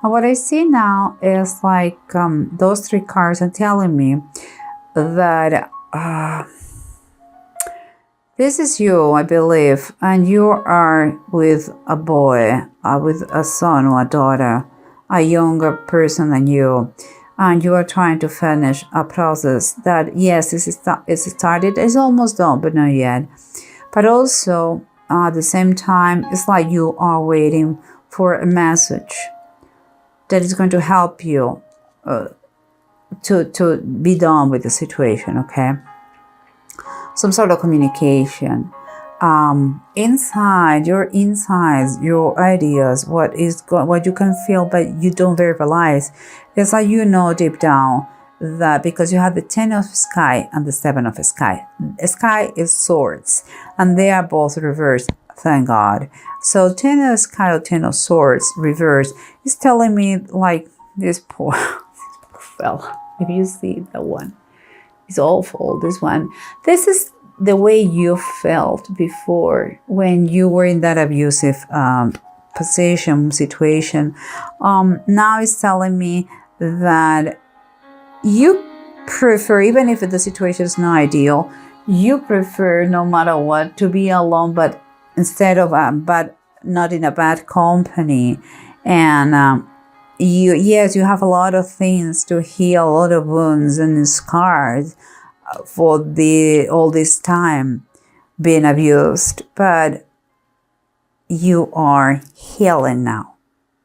And what I see now is like those three cards are telling me that this is you, I believe, and you are with a boy, with a son or a daughter, a younger person than you, and you are trying to finish a process that, yes, it's started, it's almost done, but not yet. But also, at the same time, it's like you are waiting for a message that is going to help you to be done with the situation, okay? Some sort of communication. Inside your insides, your ideas, what you can feel but you don't verbalize. It's like you know deep down that because you have the 10 of sky and the 7 of sky. Sky is swords and they are both reversed, thank God. So 10 of sky or 10 of swords reversed is telling me like this poor fella. If you see that one, it's awful, this one. This is the way you felt before when you were in that abusive position, situation. Now it's telling me that you prefer, even if the situation is not ideal, you prefer no matter what to be alone, but instead of, but not in a bad company. And yes, you have a lot of things to heal, a lot of wounds and scars for all this time being abused, but you are healing now.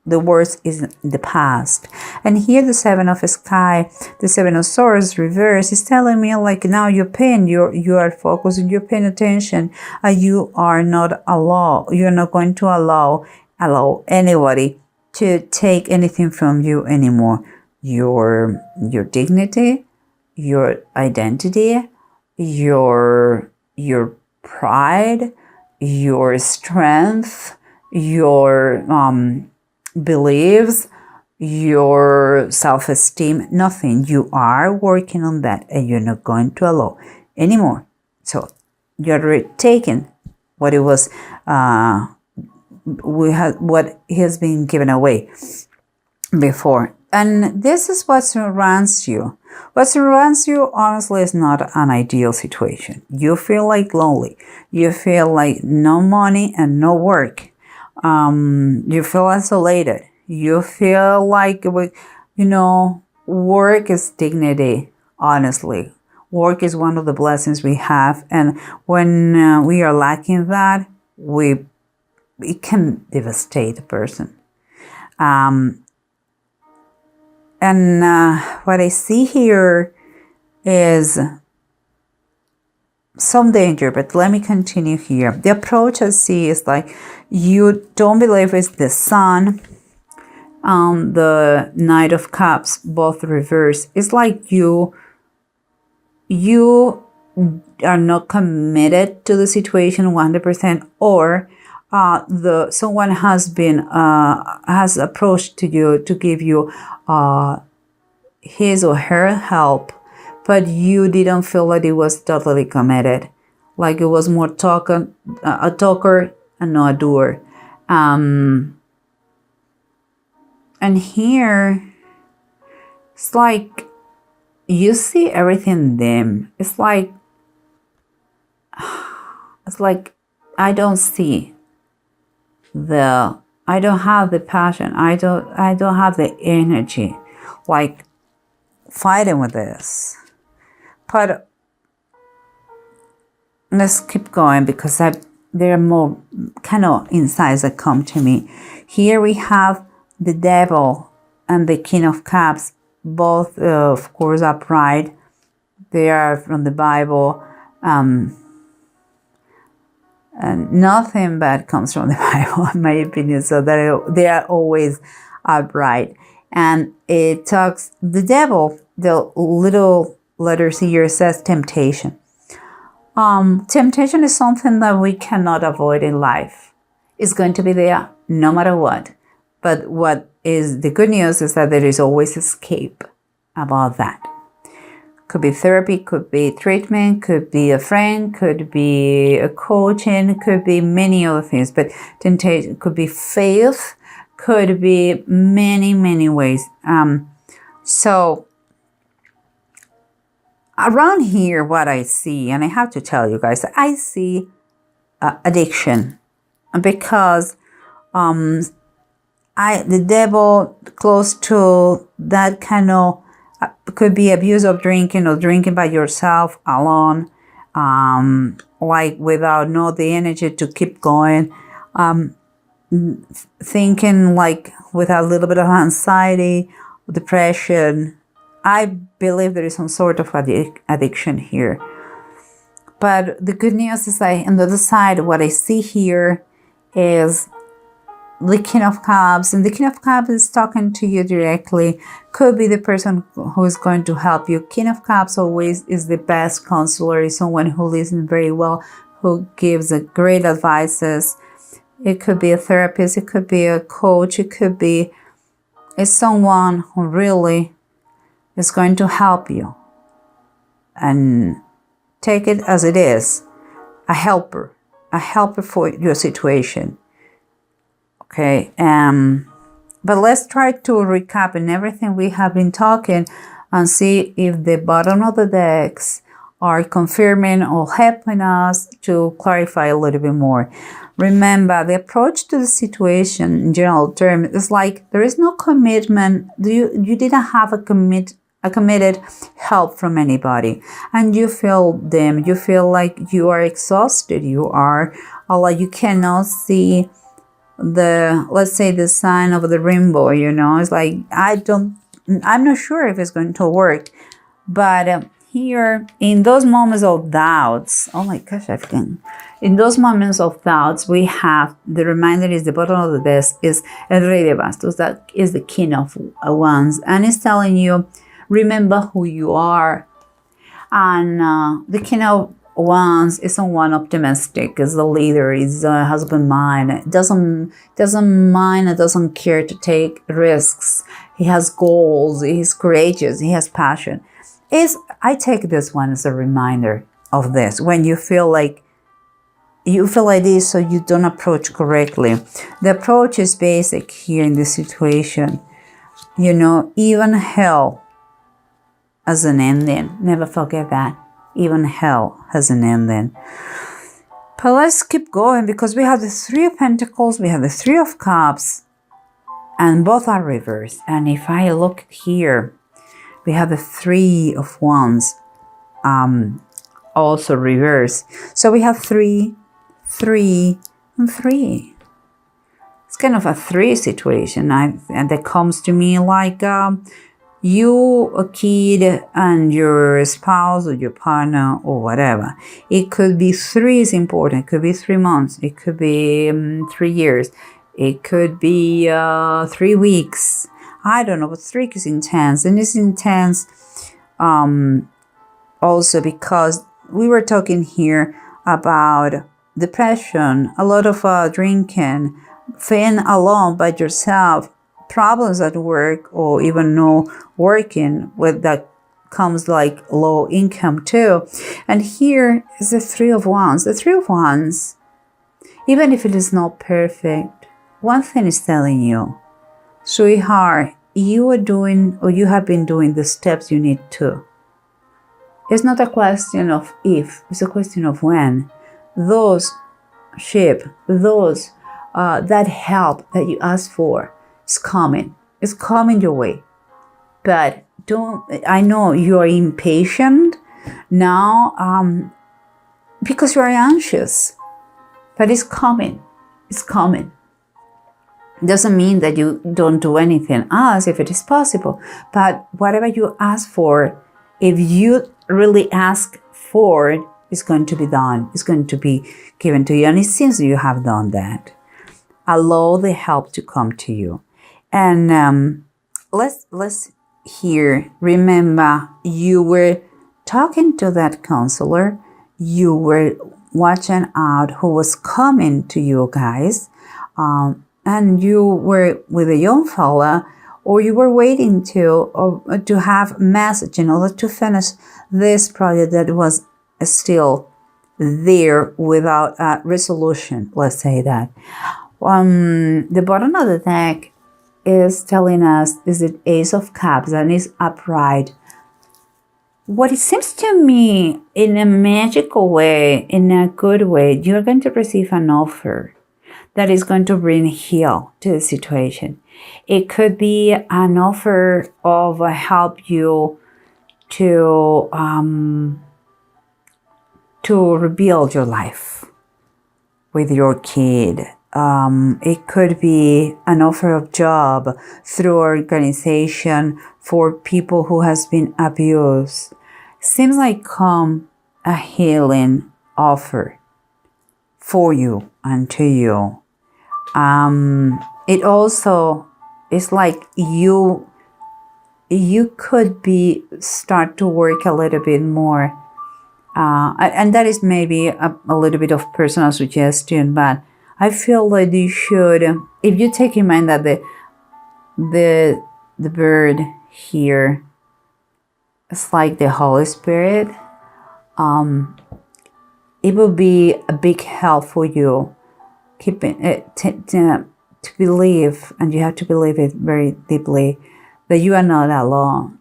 The worst is in the past. And here the 7 of sky, the 7 of swords reverse is telling me like now you're paying, you are focusing, you're paying attention, and you are not you're not going to allow anybody to take anything from you anymore. Your dignity, your identity, your pride, your strength, your beliefs, your self-esteem, nothing. You are working on that and you're not going to allow anymore. So you're taking what it was, what has been given away before. And this is what surrounds you. What surrounds you, honestly, is not an ideal situation. You feel like lonely. You feel like no money and no work. You feel isolated. You feel like, work is dignity, honestly. Work is one of the blessings we have. And when we are lacking that, it can devastate a person. And what I see here is some danger, but let me continue here. The approach I see is like you don't believe it's the sun, the Knight of Cups, both reversed. It's like you are not committed to the situation 100%, or someone has approached to you to give you his or her help, but you didn't feel that it was totally committed. Like it was more a talker and not a doer. And here it's like you see everything dim. It's like I don't have the passion. I don't have the energy, like fighting with this. But let's keep going because there are more kind of insights that come to me. Here we have the Devil and the King of Cups, both of course upright. They are from the Bible. And nothing bad comes from the Bible, in my opinion. So they are always upright. And it talks, the devil, the little letters here says temptation. Temptation is something that we cannot avoid in life. It's going to be there no matter what. But what is the good news is that there is always escape about that. Could be therapy, could be treatment, could be a friend, could be a coaching, could be many other things. But temptation could be faith, could be many ways. So around here, what I see, and I have to tell you guys, I see addiction, because the devil close to that kind of could be abuse of drinking, or drinking by yourself alone, like without the energy to keep going, thinking like with a little bit of anxiety, depression. I believe there is some sort of addiction here. But the good news is on the other side, what I see here is the King of Cups. And the King of Cups is talking to you directly. Could be the person who is going to help you. King of Cups always is the best counselor. Is someone who listens very well, who gives great advices. It could be a therapist. It could be a coach. It could be someone who really is going to help you. And take it as it is, a helper for your situation. Okay, but let's try to recap in everything we have been talking and see if the bottom of the decks are confirming or helping us to clarify a little bit more. Remember, the approach to the situation in general terms is like there is no commitment. You didn't have a committed help from anybody, and you feel them. You feel like you are exhausted. You are, like you cannot see let's say the sign of the rainbow. It's like I'm not sure if it's going to work. But here, in those moments of doubts, oh my gosh, in those moments of doubts, we have the reminder is the bottom of the desk is El Rey de Bastos, that is the King of Wands, and it's telling you, remember who you are. And the King of Wands is someone optimistic, is the leader, is a husband mind, doesn't mind and doesn't care to take risks. He has goals, he's courageous, he has passion. I take this one as a reminder of this. When you feel like this, so you don't approach correctly. The approach is basic here in this situation. Even hell as an ending. Never forget that. Even hell has an ending. But let's keep going, because we have the Three of Pentacles, we have the Three of Cups, and both are reversed. And if I look here, we have the Three of Wands, also reversed. So we have 3, 3, and 3. It's kind of a 3 situation, and that comes to me like you, a kid, and your spouse or your partner or whatever. It could be 3 is important. It could be 3 months. It could be 3 years. It could be 3 weeks. I don't know, but 3 is intense. And it's intense also because we were talking here about depression, a lot of drinking, feeling alone by yourself, problems at work, or even no working, with that comes like low income too. And here is the Three of Wands. The Three of Wands, even if it is not perfect, one thing is telling you, sweetheart, you are doing, or you have been doing the steps you need to. It's not a question of if, it's a question of when. That help that you asked for is coming. It's coming your way. But I know you are impatient now because you are anxious. But it's coming. It's coming. Doesn't mean that you don't do anything else if it is possible. But whatever you ask for, if you really ask for it, it's going to be done. It's going to be given to you. And it seems you have done that. Allow the help to come to you. And let's here remember, you were talking to that counselor. You were watching out who was coming to you guys. And you were with a young fella, or you were waiting to have message in order to finish this project that was still there without a resolution. Let's say that. The bottom of the deck is telling us is the Ace of Cups and is upright. What it seems to me, in a magical way, in a good way, you're going to receive an offer that is going to bring heal to the situation. It could be an offer of help you to rebuild your life with your kid. It could be an offer of job through organization for people who has been abused. Seems like a healing offer for you and to you. It also is like you could be start to work a little bit more. And that is maybe a little bit of personal suggestion, but I feel that you should, if you take in mind that the bird here is like the Holy Spirit, it will be a big help for you. Keeping it to believe, and you have to believe it very deeply, that you are not alone.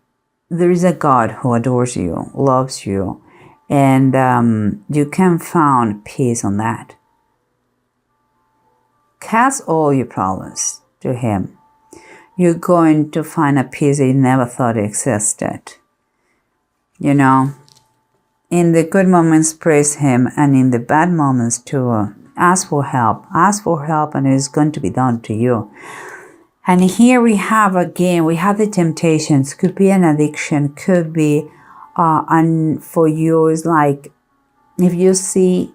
There is a God who adores you, loves you, and you can find peace on that. Cast all your problems to Him. You're going to find a peace that you never thought existed. You know, in the good moments, praise Him, and in the bad moments, too, ask for help. Ask for help, and it is going to be done to you. And here we have again, we have the temptations. Could be an addiction. Could be, and for you, it's like if you see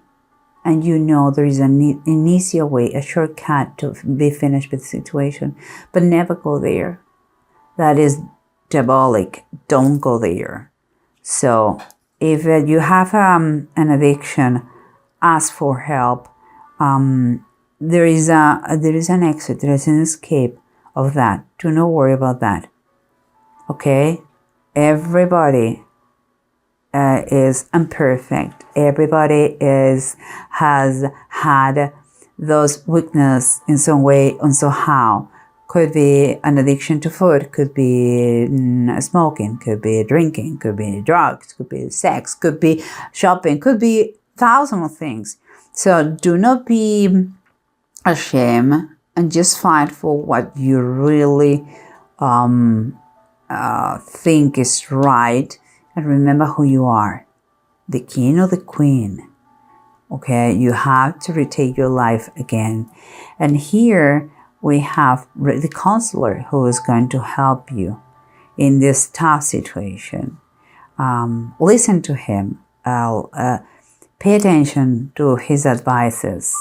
and you know there is an easier way, a shortcut to be finished with the situation, but never go there. That is diabolic. Don't go there. So if you have an addiction, ask for help. There is an exit. There is an escape of that. Do not worry about that. Okay, everybody is imperfect. Everybody has had those weaknesses in some way and somehow. Could be an addiction to food, could be smoking, could be drinking, could be drugs, could be sex, could be shopping, could be thousands of things. So do not be ashamed and just fight for what you really think is right. And remember who you are, the king or the queen. Okay, you have to retake your life again. And here we have the counselor who is going to help you in this tough situation. Listen to him. Pay attention to his advices.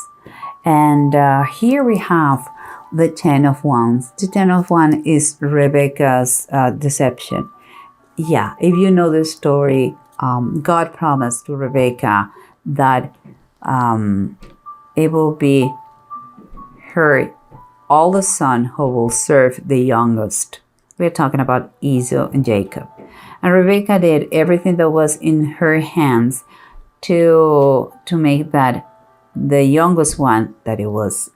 And here we have the Ten of Wands. The Ten of Wands is Rebecca's deception. Yeah, if you know the story, God promised to Rebecca that it will be her oldest son who will serve the youngest. We're talking about Esau and Jacob. And Rebecca did everything that was in her hands to make that the youngest one, that it was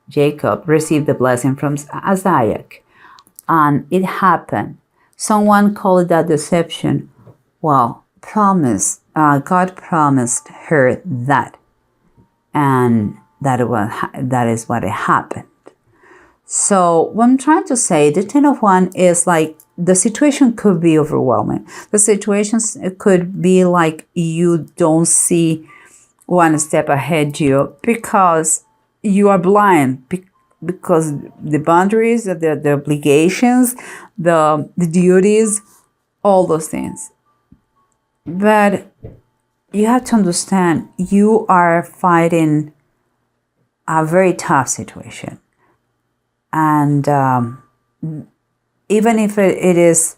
Jacob, receive the blessing from Isaac. And it happened. Someone called that deception. Well, God promised her that. And that is what happened. So what I'm trying to say, the Ten of Wands is like the situation could be overwhelming. The situations could be like you don't see one step ahead you because you are blind, because the boundaries, the obligations, the duties, all those things. But you have to understand you are fighting a very tough situation. And even if it is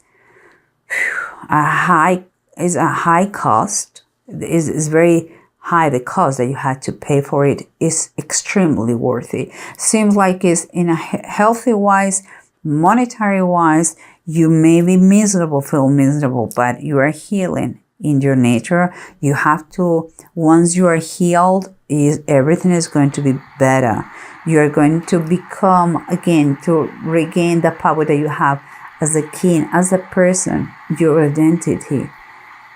a high cost, is very high. The cost that you had to pay for it is extremely worthy. Seems like it's in a healthy wise, monetary wise, you may be feel miserable, but you are healing in your nature. You have to, once you are healed, everything is going to be better. You are going to become, again, to regain the power that you have as a king, as a person, your identity.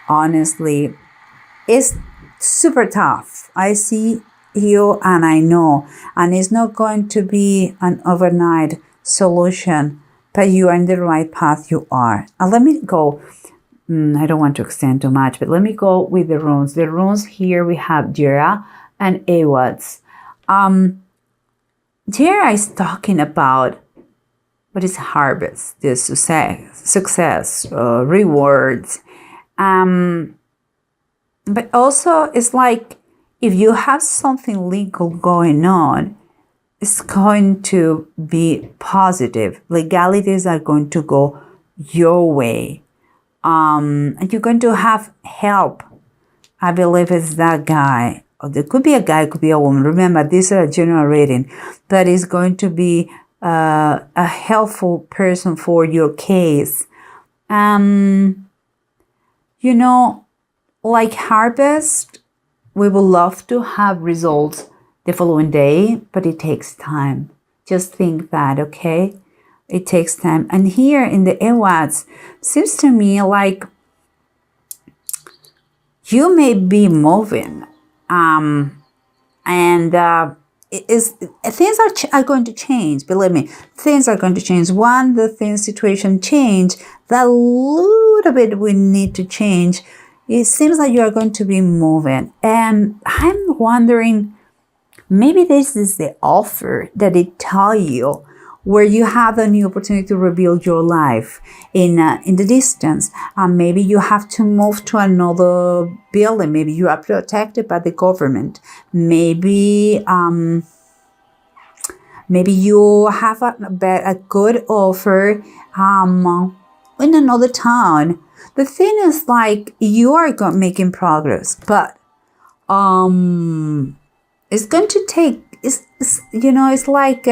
Honestly, it's super tough. I see you and I know, and it's not going to be an overnight solution, but you are in the right path. You are. And let me go. I don't want to extend too much, but let me go with the runes. The runes here we have Jera and Awads. Jera is talking about what is harvest, the success, rewards. But also it's like if you have something legal going on, it's going to be positive. Legalities are going to go your way. And you're going to have help. I believe it's that guy. Or there could be a guy, could be a woman. Remember, these are a general reading. That is going to be a helpful person for your case. Like harvest, we would love to have results the following day, but it takes time. Just think that, okay? It takes time. And here in the Awads, seems to me like you may be moving, things are going to change. Believe me, things are going to change. Situation change, that little bit we need to change. It seems like you are going to be moving, and I'm wondering, maybe this is the offer that it tell you, where you have a new opportunity to rebuild your life in the distance. Maybe you have to move to another building. Maybe you are protected by the government. Maybe you have a good offer in another town. The thing is, like, you are making progress, but it's going to take. It's like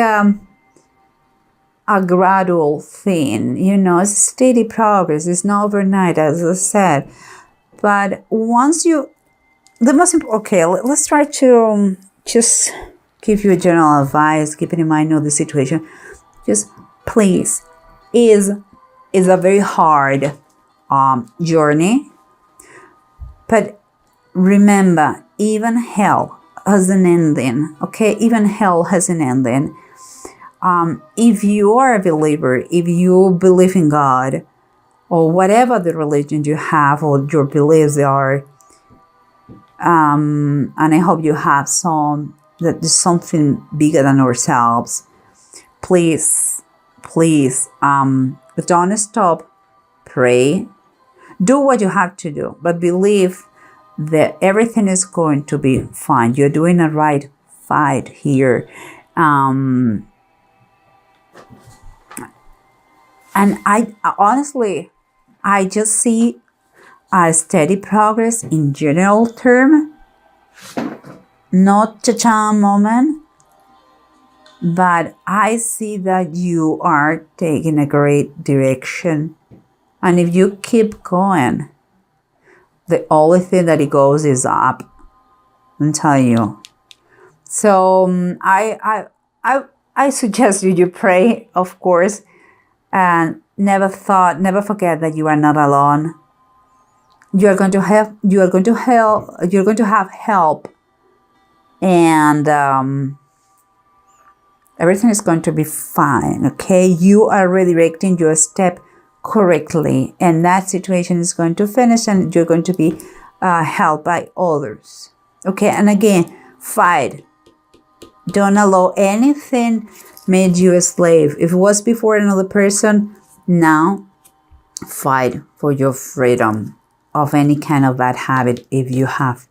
a gradual thing, it's steady progress. It's not overnight, as I said. But once let's try to just give you a general advice, keeping in mind the situation. Just please, is a very hard journey. But remember, even hell has an ending, okay? Even hell has an ending. If you are a believer, if you believe in God, or whatever the religion you have or your beliefs are, and I hope you have that there's something bigger than ourselves. Please, don't stop. Pray. Do what you have to do, but believe that everything is going to be fine. You're doing a right fight here. And I honestly, I just see a steady progress in general term, not cha-cha moment, but I see that you are taking a great direction. And if you keep going, the only thing that it goes is up. I'm telling you. So I suggest you pray, of course. And never forget that you are not alone. You are going to have help, and everything is going to be fine. Okay, you are redirecting your step correctly, and that situation is going to finish, and you're going to be helped by others. Okay, and again, fight. Don't allow anything made you a slave. If it was before another person, now fight for your freedom of any kind of bad habit if you have